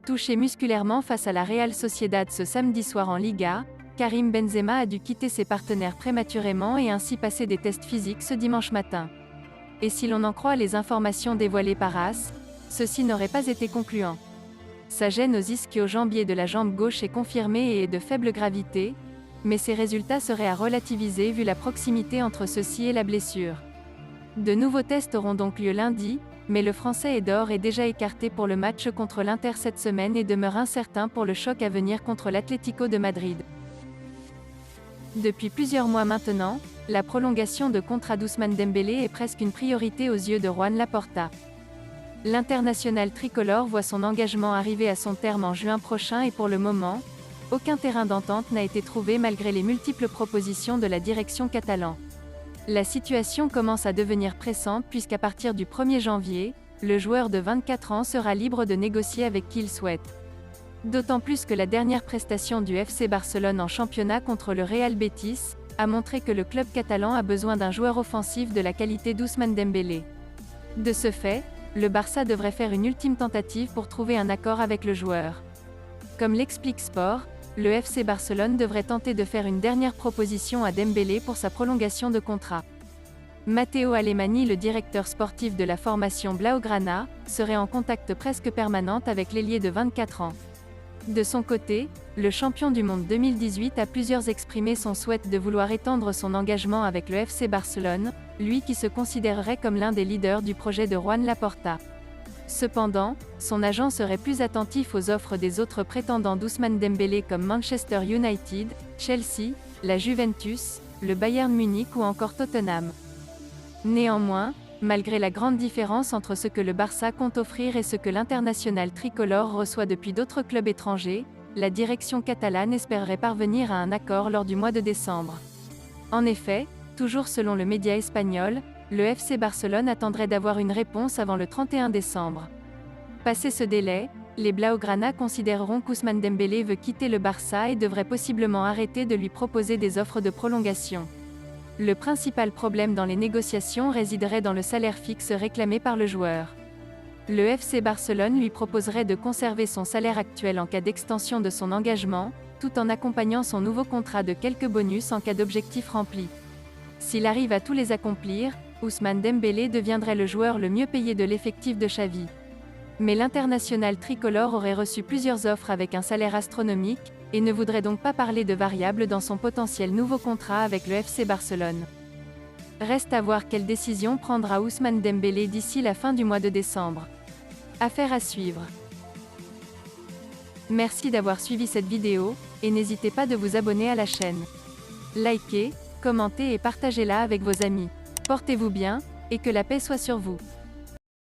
Touché musculairement face à la Real Sociedad ce samedi soir en Liga, Karim Benzema a dû quitter ses partenaires prématurément et ainsi passer des tests physiques ce dimanche matin. Et si l'on en croit les informations dévoilées par AS, ceci n'aurait pas été concluant. Sa gêne aux ischio-jambiers de la jambe gauche est confirmée et est de faible gravité, mais ces résultats seraient à relativiser vu la proximité entre ceux-ci et la blessure. De nouveaux tests auront donc lieu lundi, mais le Français est déjà écarté pour le match contre l'Inter cette semaine et demeure incertain pour le choc à venir contre l'Atlético de Madrid. Depuis plusieurs mois maintenant, la prolongation de contrat d'Ousmane Dembélé est presque une priorité aux yeux de Juan Laporta. L'international tricolore voit son engagement arriver à son terme en juin prochain et pour le moment, aucun terrain d'entente n'a été trouvé malgré les multiples propositions de la direction catalane. La situation commence à devenir pressante puisqu'à partir du 1er janvier, le joueur de 24 ans sera libre de négocier avec qui il souhaite. D'autant plus que la dernière prestation du FC Barcelone en championnat contre le Real Betis a montré que le club catalan a besoin d'un joueur offensif de la qualité d'Ousmane Dembélé. De ce fait, le Barça devrait faire une ultime tentative pour trouver un accord avec le joueur. Comme l'explique Sport, le FC Barcelone devrait tenter de faire une dernière proposition à Dembélé pour sa prolongation de contrat. Matteo Alemany, le directeur sportif de la formation Blaugrana, serait en contact presque permanent avec l'ailier de 24 ans. De son côté, le champion du monde 2018 a plusieurs exprimé son souhait de vouloir étendre son engagement avec le FC Barcelone, lui qui se considérerait comme l'un des leaders du projet de Juan Laporta. Cependant, son agent serait plus attentif aux offres des autres prétendants d'Ousmane Dembélé comme Manchester United, Chelsea, la Juventus, le Bayern Munich ou encore Tottenham. Néanmoins, malgré la grande différence entre ce que le Barça compte offrir et ce que l'international tricolore reçoit depuis d'autres clubs étrangers, la direction catalane espérerait parvenir à un accord lors du mois de décembre. En effet, toujours selon le média espagnol, le FC Barcelone attendrait d'avoir une réponse avant le 31 décembre. Passé ce délai, les Blaugrana considéreront qu'Ousmane Dembélé veut quitter le Barça et devraient possiblement arrêter de lui proposer des offres de prolongation. Le principal problème dans les négociations résiderait dans le salaire fixe réclamé par le joueur. Le FC Barcelone lui proposerait de conserver son salaire actuel en cas d'extension de son engagement, tout en accompagnant son nouveau contrat de quelques bonus en cas d'objectifs remplis. S'il arrive à tous les accomplir, Ousmane Dembélé deviendrait le joueur le mieux payé de l'effectif de Xavi. Mais l'international tricolore aurait reçu plusieurs offres avec un salaire astronomique, et ne voudrait donc pas parler de variables dans son potentiel nouveau contrat avec le FC Barcelone. Reste à voir quelle décision prendra Ousmane Dembélé d'ici la fin du mois de décembre. Affaire à suivre. Merci d'avoir suivi cette vidéo, et n'hésitez pas de vous abonner à la chaîne. Likez, commentez et partagez-la avec vos amis. Portez-vous bien, et que la paix soit sur vous.